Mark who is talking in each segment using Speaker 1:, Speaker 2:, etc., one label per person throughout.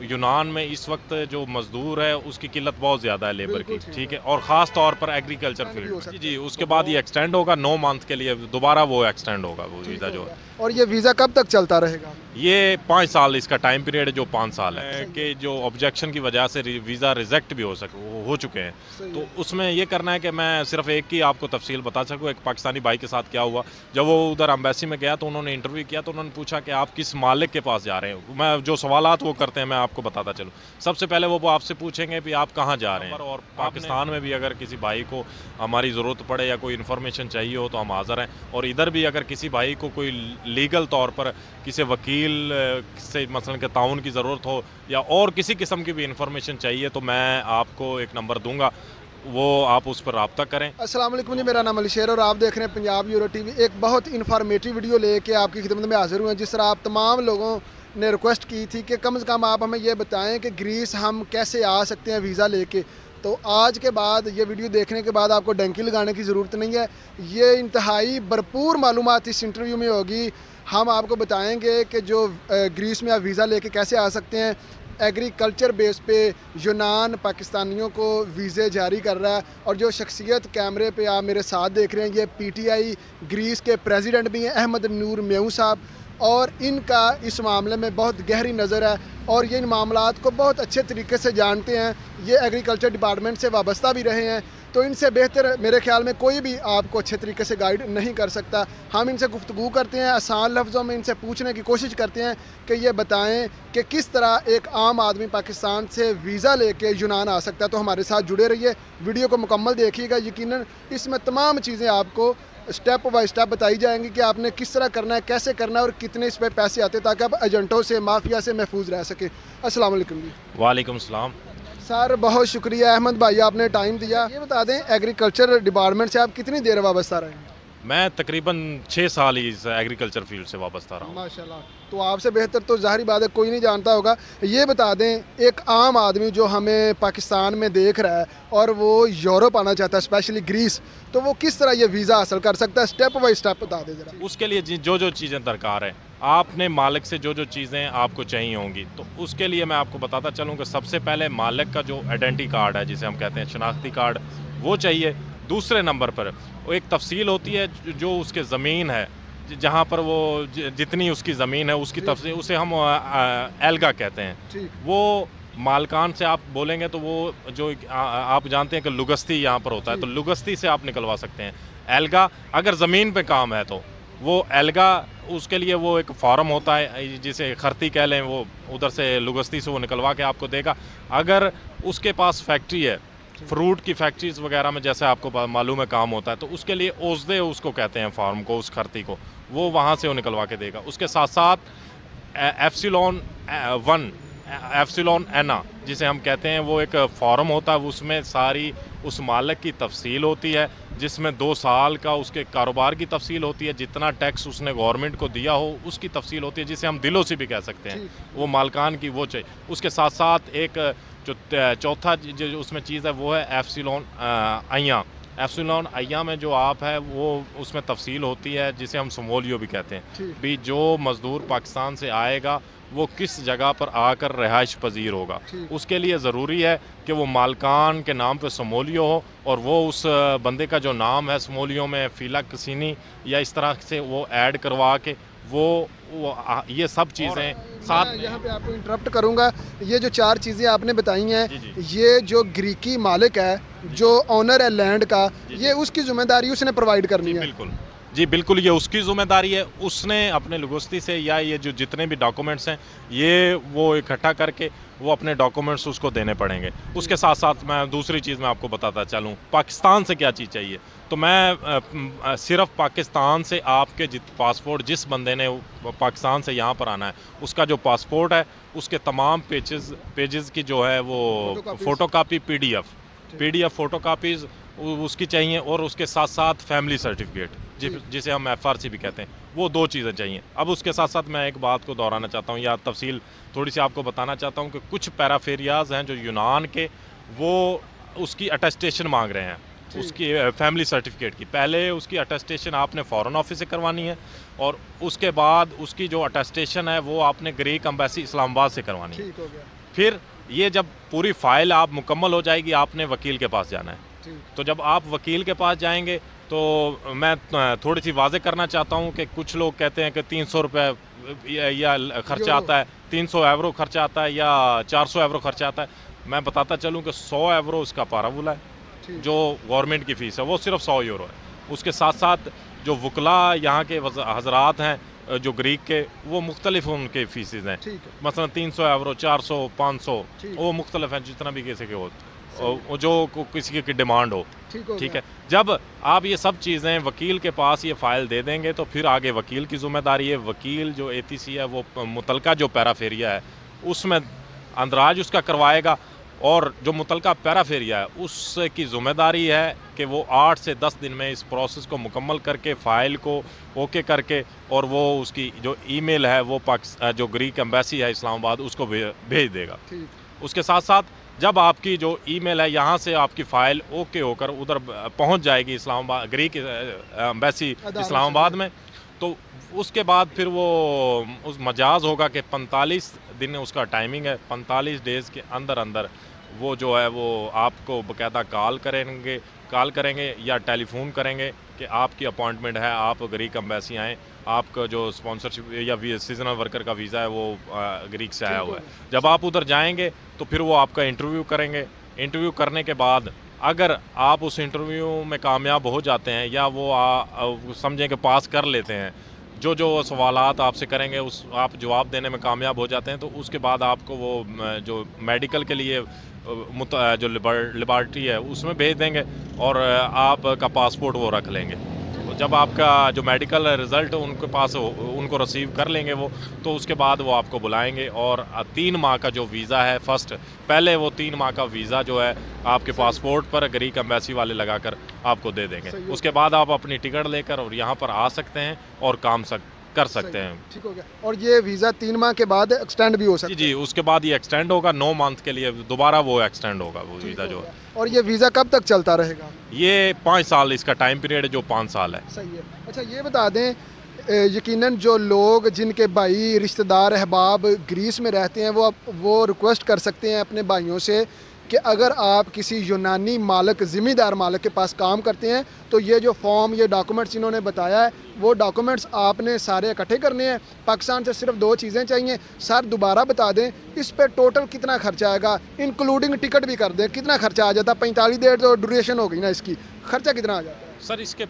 Speaker 1: यूनान में इस वक्त जो मजदूर है उसकी किल्लत बहुत ज़्यादा है लेबर की, ठीक है, और ख़ास तौर पर एग्रीकल्चर फील्ड। जी जी, उसके बाद ये एक्सटेंड होगा 9 मंथ के लिए, दोबारा वो एक्सटेंड होगा वो वीज़ा जो है।
Speaker 2: और ये वीज़ा कब तक चलता रहेगा?
Speaker 1: ये 5 साल इसका टाइम पीरियड है, जो 5 साल है कि जो ऑब्जेक्शन की वजह से वीज़ा रिजेक्ट भी हो चुके हैं। तो उसमें ये करना है कि मैं सिर्फ एक की आपको तफसील बता सकूँ। एक पाकिस्तानी भाई के साथ क्या हुआ, जब वो उधर एम्बेसी में गया तो उन्होंने इंटरव्यू किया, तो उन्होंने पूछा कि आप किस मालिक के पास जा रहे हैं। मैं जो सवालात वो करते हैं मैं आपको बताता चलूँ। सबसे पहले वो आपसे पूछेंगे भी आप कहाँ जा रहे हैं, और पाकिस्तान में भी अगर किसी भाई को हमारी ज़रूरत पड़े या कोई इन्फॉर्मेशन चाहिए हो तो हम हाज़िर हैं। और इधर भी अगर किसी भाई को कोई लीगल तौर पर किसी वकील से मसलन के ताउन की ज़रूरत हो या और किसी किस्म की भी इंफॉर्मेशन चाहिए तो मैं आपको एक नंबर दूंगा, वो आप उस पर रब्ता करें।
Speaker 2: अस्सलाम वालेकुम जी, मेरा नाम अली शेर और आप देख रहे हैं पंजाब यूरो टीवी। एक बहुत इन्फॉर्मेटिव वीडियो लेके आपकी खिदमत में हाजिर हुए हैं। जिस तरह आप तमाम लोगों ने रिक्वेस्ट की थी कि कम से कम आप हमें ये बताएं कि ग्रीस हम कैसे आ सकते हैं वीज़ा लेके, तो आज के बाद ये वीडियो देखने के बाद आपको डंकी लगाने की ज़रूरत नहीं है। ये इंतहाई भरपूर मालूमात इस इंटरव्यू में होगी। हम आपको बताएंगे कि जो ग्रीस में आप वीज़ा लेके कैसे आ सकते हैं। एग्रीकल्चर बेस पे यूनान पाकिस्तानियों को वीज़े जारी कर रहा है, और जो शख्सियत कैमरे पे आप मेरे साथ देख रहे हैं ये PTI ग्रीस के प्रेसिडेंट भी हैं, अहमद नूर मेऊ साहब, और इनका इस मामले में बहुत गहरी नज़र है और ये इन मामलात को बहुत अच्छे तरीके से जानते हैं। ये एग्रीकल्चर डिपार्टमेंट से वाबस्ता भी रहे हैं, तो इनसे बेहतर मेरे ख्याल में कोई भी आपको अच्छे तरीके से गाइड नहीं कर सकता। हम इनसे गुफ्तगू करते हैं, आसान लफ्ज़ों में इनसे पूछने की कोशिश करते हैं कि ये बताएं कि किस तरह एक आम आदमी पाकिस्तान से वीज़ा लेके यूनान आ सकता है। तो हमारे साथ जुड़े रहिए, वीडियो को मुकम्मल देखिएगा। यकीनन इसमें तमाम चीज़ें आपको स्टेप बाय स्टेप बताई जाएंगी कि आपने किस तरह करना है, कैसे करना है और कितने इस पर पैसे आते हैं, ताकि आप एजेंटों से, माफिया से महफूज रह सकें। अस्सलाम वालेकुम जी।
Speaker 1: वालेकुम सलाम
Speaker 2: सर, बहुत शुक्रिया अहमद भाई, आपने टाइम दिया। ये बता दें एग्रीकल्चर डिपार्टमेंट से आप कितनी देर वाबस्ता रहे हैं?
Speaker 1: मैं तकरीबन 6 साल ही इस एग्रीकल्चर फील्ड से वाबस्ता रहा हूँ।
Speaker 2: माशाल्लाह, तो आपसे बेहतर तो ज़ाहिर बात है कोई नहीं जानता होगा। ये बता दें, एक आम आदमी जो हमें पाकिस्तान में देख रहा है और वो यूरोप आना चाहता है, स्पेशली ग्रीस, तो वो किस तरह ये वीज़ा हासिल कर सकता है? स्टेप बाई स्टेप बता दें ज़रा।
Speaker 1: उसके लिए जो जो चीज़ें दरकार है, आपने मालिक से जो जो चीज़ें आपको चाहिए होंगी, तो उसके लिए मैं आपको बताता चलूँ कि सबसे पहले मालिक का जो आइडेंटिटी कार्ड है, जिसे हम कहते हैं शनाख्ती कार्ड, वो चाहिए। दूसरे नंबर पर वो एक तफसील होती है जो उसके ज़मीन है, जहाँ पर वो जितनी उसकी ज़मीन है उसकी तफसील, उसे हम एल्गा कहते हैं। वो मालकान से आप बोलेंगे तो वो जो आप जानते हैं कि लुगस्ती यहाँ पर होता है, तो लुगस्ती से आप निकलवा सकते हैं एल्गा। अगर ज़मीन पे काम है तो वो एल्गा, उसके लिए वो एक फॉर्म होता है जिसे खर्ती कह लें, वो उधर से लुगस्ती से वो निकलवा के आपको देगा। अगर उसके पास फैक्ट्री है, फ्रूट की फैक्ट्रीज वगैरह में जैसे आपको मालूम है काम होता है, तो उसके लिए ओजदे उसको कहते हैं फार्म को, उस खर्ती को, वो वहाँ से वो निकलवा के देगा। उसके साथ साथ एप्सिलॉन 1 एप्सिलॉन एना जिसे हम कहते हैं, वो एक फॉर्म होता है, उसमें सारी उस मालिक की तफसील होती है, जिसमें 2 साल का उसके कारोबार की तफसील होती है, जितना टैक्स उसने गवर्नमेंट को दिया हो उसकी तफसील होती है, जिसे हम दिलों से भी कह सकते हैं, वो मालकान की वो चाहिए। उसके साथ साथ एक जो चौथा जो उसमें चीज़ है वो है एप्सिलॉन अय्या। एप्सिलॉन अय्या में जो आप है वो उसमें तफसील होती है, जिसे हम समोलियो भी कहते हैं। भी जो मज़दूर पाकिस्तान से आएगा वो किस जगह पर आकर रिहाइश पजीर होगा, उसके लिए ज़रूरी है कि वो मालकान के नाम पे समोलियो हो, और वो उस बंदे का जो नाम है समोलियो में फ़ीला कसीनी या इस तरह से वो ऐड करवा के वो ये सब चीज़ें साथ।
Speaker 2: यहाँ पे आपको इंटरप्ट करूँगा, ये जो 4 चीज़ें आपने बताई हैं, ये जो ग्रीकी मालिक है, जो ऑनर है लैंड का, ये उसकी ज़िम्मेदारी उसने प्रोवाइड करनी है।
Speaker 1: बिल्कुल जी, बिल्कुल, ये उसकी ज़िम्मेदारी है। उसने अपने लुगस्ती से या ये जो जितने भी डॉक्यूमेंट्स हैं ये वो इकट्ठा करके वो अपने डॉक्यूमेंट्स उसको देने पड़ेंगे। उसके साथ साथ मैं दूसरी चीज़ मैं आपको बताता चलूँ, पाकिस्तान से क्या चीज़ चाहिए, तो मैं सिर्फ पाकिस्तान से आपके पासपोर्ट, जिस बंदे ने पाकिस्तान से यहाँ पर आना है उसका जो पासपोर्ट है, उसके तमाम पेजेस की जो है वो फ़ोटोकॉपी PDF फ़ोटोकॉपीज़ उसकी चाहिए, और उसके साथ साथ फैमिली सर्टिफिकेट जिसे हम FRC भी कहते हैं, वो 2 चीज़ें चाहिए। अब उसके साथ साथ मैं एक बात को दोहराना चाहता हूँ या तफसील थोड़ी सी आपको बताना चाहता हूँ कि कुछ पैराफेरियाज हैं जो यूनान के, वो उसकी अटेस्टेशन मांग रहे हैं। उसकी फैमिली सर्टिफिकेट की। पहले उसकी अटेस्टेशन आपने फॉरेन ऑफिस से करवानी है और उसके बाद उसकी जो अटेस्टेशन है वो आपने ग्रीक एम्बेसी इस्लामाबाद से करवानी है।
Speaker 2: ठीक हो गया।
Speaker 1: फिर ये जब पूरी फ़ाइल आप मुकम्मल हो जाएगी, आपने वकील के पास जाना है। तो जब आप वकील के पास जाएंगे तो मैं थोड़ी सी वाज़े करना चाहता हूँ कि कुछ लोग कहते हैं कि 300 रुपये या खर्चा आता है, 300 एवरो खर्चा आता है या 400 एवरो खर्चा आता है। मैं बताता चलूँ कि 100 एवरो उसका पारावुला है, जो गवर्नमेंट की फ़ीस है वो सिर्फ 100 यूरो है। उसके साथ साथ जो वकला यहाँ के हजरात हैं जो ग्रीक के, वो मुख्तलिफ उनके फ़ीसेज़ हैं। मसलन 300 एवरो, 400, 500, वो मुख्तलिफ हैं जितना भी किसी के हो, जो किसी की डिमांड हो। ठीक है। जब आप ये सब चीज़ें वकील के पास ये फ़ाइल दे देंगे तो फिर आगे वकील की ज़िम्मेदारी है। वकील जो ATC है वो मुतलका जो पैराफेरिया है उसमें अंदराज उसका करवाएगा, और जो मुतलका पैराफेरिया है उसकी ज़िम्मेदारी है कि वो 8 से 10 दिन में इस प्रोसेस को मुकम्मल करके फ़ाइल को ओके करके, और वो उसकी जो ईमेल है वो जो ग्रीक एम्बेसी है इस्लामाबाद उसको भेज देगा। उसके साथ साथ जब आपकी जो ईमेल है यहाँ से आपकी फ़ाइल ओके होकर उधर पहुँच जाएगी इस्लामाबाद, ग्रीक एम्बेसी इस्लामाबाद में, तो उसके बाद फिर वो उस मजाज होगा कि 45 दिन उसका टाइमिंग है। 45 डेज़ के अंदर अंदर वो जो है वो आपको बाकायदा कॉल करेंगे या टेलीफोन करेंगे कि आपकी अपॉइंटमेंट है, आप ग्रीक एम्बेसी आएँ, आपका जो स्पॉन्सरशिप या सीजनल वर्कर का वीज़ा है वो ग्रीक से आया हुआ है। जब आप उधर जाएंगे तो फिर वो आपका इंटरव्यू करेंगे। इंटरव्यू करने के बाद अगर आप उस इंटरव्यू में कामयाब हो जाते हैं या वो समझें कि पास कर लेते हैं, जो सवालात आपसे करेंगे उस आप जवाब देने में कामयाब हो जाते हैं, तो उसके बाद आपको वो जो मेडिकल के लिए जो लिबर्टी है उसमें भेज देंगे और आपका पासपोर्ट वो रख लेंगे। तो जब आपका जो मेडिकल रिज़ल्ट उनके पास उनको रिसीव कर लेंगे वो, तो उसके बाद वो आपको बुलाएंगे और 3 माह का जो वीज़ा है पहले वो 3 माह का वीज़ा जो है आपके पासपोर्ट पर ग्रीक एम्बेसी वाले लगाकर आपको दे देंगे। उसके बाद आप अपनी टिकट लेकर और यहाँ पर आ सकते हैं और काम कर सकते हैं।
Speaker 2: ठीक हो गया। और ये वीज़ा 3 माह के बाद एक्सटेंड भी हो सकता है?
Speaker 1: जी, उसके बाद ये एक्सटेंड होगा 9 मंथ के लिए, दोबारा वो एक्सटेंड होगा वो वीज़ा जो है।
Speaker 2: और ये वीज़ा कब तक चलता रहेगा?
Speaker 1: ये 5 साल इसका टाइम पीरियड है, जो 5 साल है।
Speaker 2: सही है। अच्छा, ये बता दें, यकीनन जो लोग जिनके भाई रिश्तेदार अहबाब ग्रीस में रहते हैं वो रिक्वेस्ट कर सकते हैं अपने भाइयों से कि अगर आप किसी यूनानी मालिक, ज़िम्मेदार मालिक के पास काम करते हैं तो ये जो फॉर्म, ये डॉक्यूमेंट्स इन्होंने बताया है, वो डॉक्यूमेंट्स आपने सारे इकट्ठे करने हैं। पाकिस्तान से सिर्फ 2 चीज़ें चाहिए। सर दोबारा बता दें इस पे टोटल कितना खर्चा आएगा, इंक्लूडिंग टिकट भी कर दें, कितना खर्चा आ जाता है? 45 दिन तो ड्यूरेशन हो गई ना इसकी, खर्चा कितना आ जाता है?
Speaker 1: सर इसके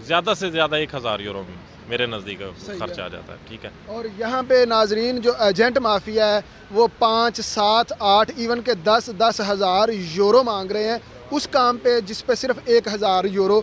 Speaker 1: ज़्यादा से ज़्यादा 1000 यूरो मेरे नज़दीक खर्चा आ जाता है। ठीक है। और
Speaker 2: यहाँ पे नाजरीन जो एजेंट माफिया है वो 5, 7, 8 इवन के 10 हज़ार यूरो मांग रहे हैं उस काम पे जिस पे सिर्फ 1000 यूरो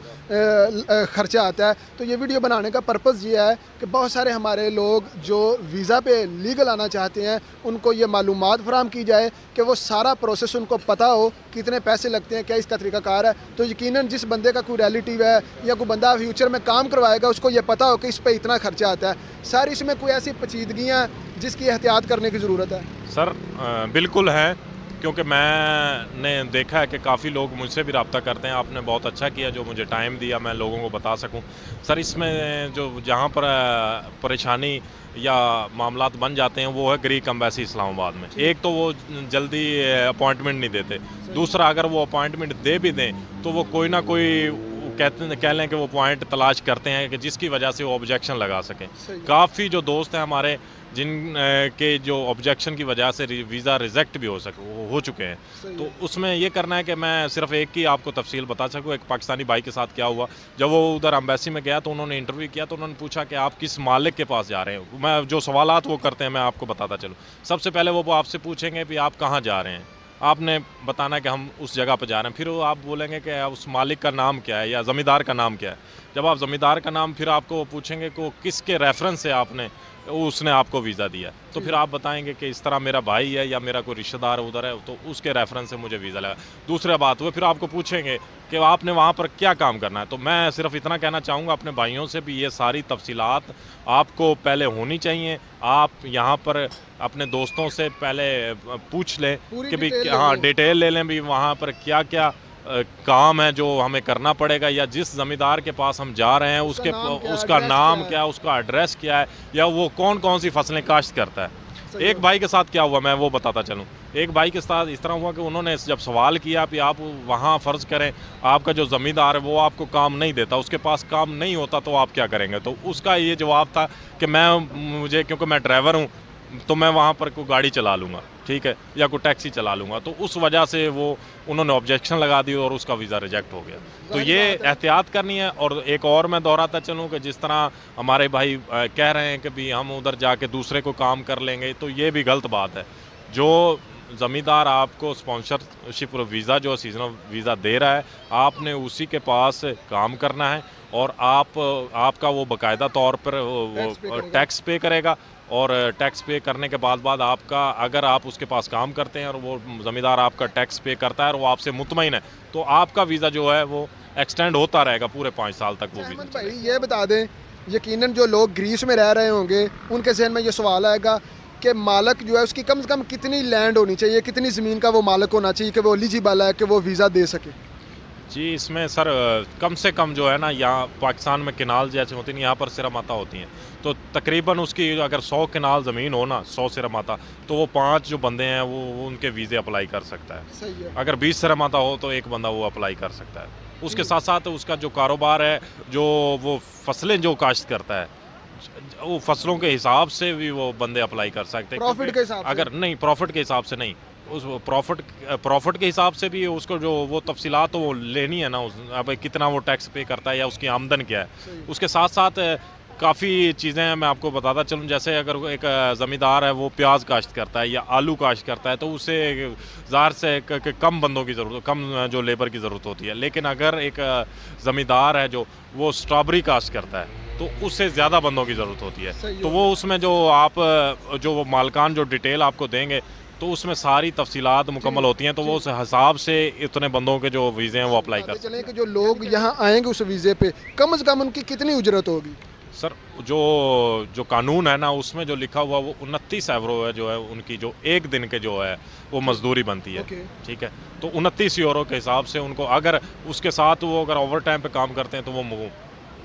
Speaker 2: खर्चा आता है। तो ये वीडियो बनाने का पर्पज़ ये है कि बहुत सारे हमारे लोग जो वीज़ा पे लीगल आना चाहते हैं उनको ये मालूमात फराहम की जाए कि वो सारा प्रोसेस उनको पता हो, कितने पैसे लगते हैं, क्या इसका तरीक़ाकार है। तो यकीनन जिस बंदे का कोई रिलेटिव है या कोई बंदा फ्यूचर में काम करवाएगा उसको ये पता हो कि इस पर इतना खर्चा आता है। सर इसमें कोई ऐसी पेचीदगियाँ जिसकी एहतियात करने की ज़रूरत है?
Speaker 1: सर बिल्कुल है, क्योंकि मैंने देखा है कि काफ़ी लोग मुझसे भी रब्ता करते हैं। आपने बहुत अच्छा किया जो मुझे टाइम दिया मैं लोगों को बता सकूं। सर इसमें जो जहां पर परेशानी या मामलात बन जाते हैं वो है ग्रीक एम्बेसी इस्लामाबाद में। एक तो वो जल्दी अपॉइंटमेंट नहीं देते, दूसरा अगर वो अपॉइंटमेंट दे भी दें तो वो कोई ना कोई कह लें कि वो पॉइंट तलाश करते हैं कि जिसकी वजह से वो ऑब्जेक्शन लगा सकें। काफ़ी जो दोस्त हैं हमारे जिन के जो ऑब्जेक्शन की वजह से वीज़ा रिजेक्ट भी हो चुके हैं। तो उसमें ये करना है कि मैं सिर्फ एक ही आपको तफसील बता सकूँ। एक पाकिस्तानी भाई के साथ क्या हुआ, जब वो उधर एम्बेसी में गया तो उन्होंने इंटरव्यू किया, तो उन्होंने पूछा कि आप किस मालिक के पास जा रहे हैं। मैं जो सवालात वो करते हैं मैं आपको बताता चलूँ। सबसे पहले वो आपसे पूछेंगे कि आप कहाँ जा रहे हैं, आपने बताना कि हम उस जगह पर जा रहे हैं। फिर वो आप बोलेंगे कि उस मालिक का नाम क्या है या ज़मींदार का नाम क्या है। जब आप ज़मींदार का नाम, फिर आपको पूछेंगे कि किसके रेफरेंस से उसने आपको वीज़ा दिया। तो फिर आप बताएंगे कि इस तरह मेरा भाई है या मेरा कोई रिश्तेदार उधर है तो उसके रेफरेंस से मुझे वीज़ा लगा। दूसरी बात वो फिर आपको पूछेंगे कि आपने वहाँ पर क्या काम करना है। तो मैं सिर्फ इतना कहना चाहूँगा अपने भाइयों से भी, ये सारी तफसीलात आपको पहले होनी चाहिए। आप यहाँ पर अपने दोस्तों से पहले पूछ लें कि भी हाँ डिटेल ले लें भी वहाँ पर क्या क्या काम है जो हमें करना पड़ेगा, या जिस ज़मींदार के पास हम जा रहे हैं उसका नाम क्या है, उसका एड्रेस क्या है, या वो कौन कौन सी फसलें काश्त करता है। एक भाई के साथ क्या हुआ मैं वो बताता चलूँ। एक भाई के साथ इस तरह हुआ कि उन्होंने जब सवाल किया कि आप वहाँ फ़र्ज़ करें आपका जो ज़मींदार है वो आपको काम नहीं देता, उसके पास काम नहीं होता, तो आप क्या करेंगे। तो उसका ये जवाब था कि मुझे क्योंकि मैं ड्राइवर हूँ तो मैं वहाँ पर कोई गाड़ी चला लूँगा, ठीक है, या कोई टैक्सी चला लूँगा। तो उस वजह से उन्होंने ऑब्जेक्शन लगा दी और उसका वीज़ा रिजेक्ट हो गया। तो ये एहतियात करनी है। और एक और मैं दोहराता चलूँ कि जिस तरह हमारे भाई कह रहे हैं कि भी हम उधर जाके दूसरे को काम कर लेंगे, तो ये भी गलत बात है। जो ज़मींदार आपको स्पॉन्सरशिप वीज़ा जो सीजनल वीज़ा दे रहा है, आपने उसी के पास काम करना है और आपका वो बाकायदा तौर पर टैक्स पे करेगा। और टैक्स पे करने के बाद आपका, अगर आप उसके पास काम करते हैं और वो ज़मींदार आपका टैक्स पे करता है और वो आपसे मुतमईन है, तो आपका वीज़ा जो है वो एक्सटेंड होता रहेगा पूरे 5 साल तक। वो वीज़ा
Speaker 2: भाई ये बता दें, यकीनन जो लोग ग्रीस में रह रहे होंगे उनके जहन में ये सवाल आएगा कि मालक जो है उसकी कम से कम कितनी लैंड होनी चाहिए, कितनी ज़मीन का वो मालक होना चाहिए कि वो एलिजिबल है कि वो वीज़ा दे सके।
Speaker 1: जी, इसमें सर कम से कम जो है ना, यहाँ पाकिस्तान में किनाल जैसे होती हैं, यहाँ पर सिरामाता होती हैं, तो तकरीबन उसकी अगर 100 किनाल ज़मीन हो ना, 100 सिरामाता, तो वो 5 जो बंदे हैं वो उनके वीज़े अप्लाई कर सकता है।
Speaker 2: सही है।
Speaker 1: अगर 20 सिरामाता हो तो एक बंदा वो अप्लाई कर सकता है। उसके साथ साथ उसका जो कारोबार है, जो वो फसलें जो काश्त करता है, वो फसलों के हिसाब से भी वो बंदे अप्लाई कर सकते हैं।
Speaker 2: प्रॉफिट के हिसाब से?
Speaker 1: अगर नहीं, प्रॉफिट के हिसाब से नहीं, उस प्रॉफिट के हिसाब से भी उसको जो वो तफसीलात तो वो लेनी है ना, अब कितना वो टैक्स पे करता है या उसकी आमदन क्या है। उसके साथ साथ काफ़ी चीज़ें हैं, मैं आपको बताता चलूँ। जैसे अगर एक ज़मींदार है वो प्याज काश्त करता है या आलू काश्त करता है, तो उसे ज़ाहिर से कम बंदों की ज़रूरत, कम जो लेबर की ज़रूरत होती है। लेकिन अगर एक ज़मींदार है जो वो स्ट्रॉबेरी काश्त करता है, तो उससे ज़्यादा बंदों की ज़रूरत होती है। तो वो उसमें जो वो मालकान जो डिटेल आपको देंगे, तो उसमें सारी तफसीलात मुकम्मल होती हैं। तो वो उस हिसाब से इतने बंदों के जो वीज़े हैं वो अप्लाई कर
Speaker 2: चलें कि जो लोग यहाँ आएंगे उस वीज़े पे कम से कम उनकी कितनी उजरत होगी।
Speaker 1: सर जो कानून है ना, उसमें जो लिखा हुआ वो 29 यूरो है, जो है उनकी जो एक दिन के जो है वो मजदूरी बनती है। ठीक है, तो 29 यूरो के हिसाब से उनको, अगर उसके साथ वो अगर ओवर टाइम पे काम करते हैं तो वो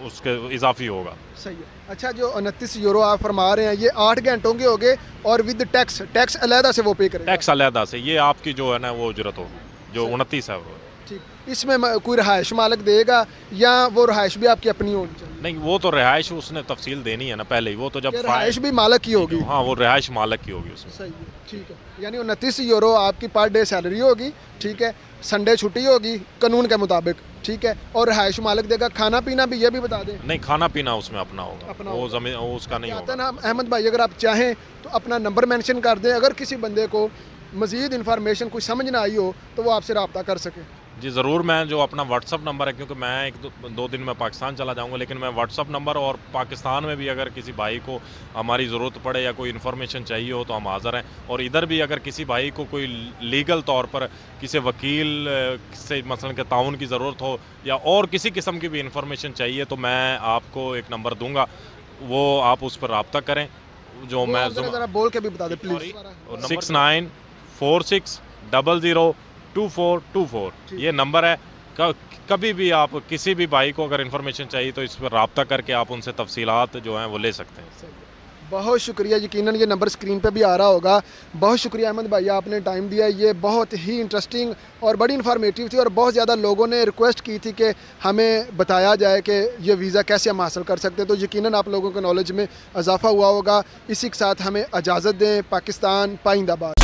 Speaker 1: उसके इजाफी होगा।
Speaker 2: सही है। अच्छा, जो 29 यूरो आप फरमा रहे हैं ये 8 घंटों के हो गए और विद टैक्स अलहदा से वो पे करेंगे?
Speaker 1: टैक्स अलहदा से, ये आपकी जो है ना वो उजरत होगी जो 29 यूरो।
Speaker 2: ठीक, इसमें कोई रहायश मालिक देगा या वो रहायश भी आपकी अपनी होनी चाहिए?
Speaker 1: नहीं, वो तो रहायश उसने तफसील देनी है ना पहले ही, वो तो जब
Speaker 2: रहायश भी मालिक की होगी।
Speaker 1: हाँ, वो रहायश मालिक की होगी उसमें।
Speaker 2: सही है, ठीक है। यानी 29 यूरो आपकी पर डे सैलरी होगी, ठीक है, संडे छुट्टी होगी कानून के मुताबिक, ठीक है, और रहायश मालिक देगा। खाना पीना भी ये भी बता दें?
Speaker 1: नहीं, खाना पीना उसमें अपना होगा, वो ज़मीन उसका नहीं होगा
Speaker 2: ना। अहमद भाई, अगर आप चाहें तो अपना नंबर मेंशन कर दें, अगर किसी बंदे को मज़ीद इन्फॉर्मेशन कुछ समझ ना आई हो तो वो आपसे रब्ता कर सके।
Speaker 1: जी ज़रूर, मैं जो अपना व्हाट्सअप नंबर है, क्योंकि मैं 1-2 दिन में पाकिस्तान चला जाऊंगा, लेकिन मैं व्हाट्सअप नंबर, और पाकिस्तान में भी अगर किसी भाई को हमारी ज़रूरत पड़े या कोई इन्फॉर्मेशन चाहिए हो तो हम हाज़िर हैं। और इधर भी अगर किसी भाई को कोई लीगल तौर पर किसी वकील से मसलन के ताउन की ज़रूरत हो या और किसी किस्म की भी इन्फॉर्मेशन चाहिए, तो मैं आपको एक नंबर दूँगा, वो आप उस पर रब्ता करें। जो मैं
Speaker 2: ज़रा बोल के भी बता दें प्लीज़।
Speaker 1: 6946002424 ये नंबर है। कभी भी आप किसी भी भाई को अगर इन्फॉर्मेशन चाहिए तो इस पर रब्ता करके आप उनसे तफसीलात जो हैं वो ले सकते हैं।
Speaker 2: बहुत शुक्रिया, यकीनन ये नंबर स्क्रीन पे भी आ रहा होगा। बहुत शुक्रिया अहमद भाई, आपने टाइम दिया। ये बहुत ही इंटरेस्टिंग और बड़ी इन्फॉर्मेटिव थी और बहुत ज़्यादा लोगों ने रिक्वेस्ट की थी कि हमें बताया जाए कि ये वीज़ा कैसे हम हासिल कर सकते हैं। तो यकीनन आप लोगों के नॉलेज में इजाफा हुआ होगा। इसी के साथ हमें इजाज़त दें। पाकिस्तान पाइंदाबाद।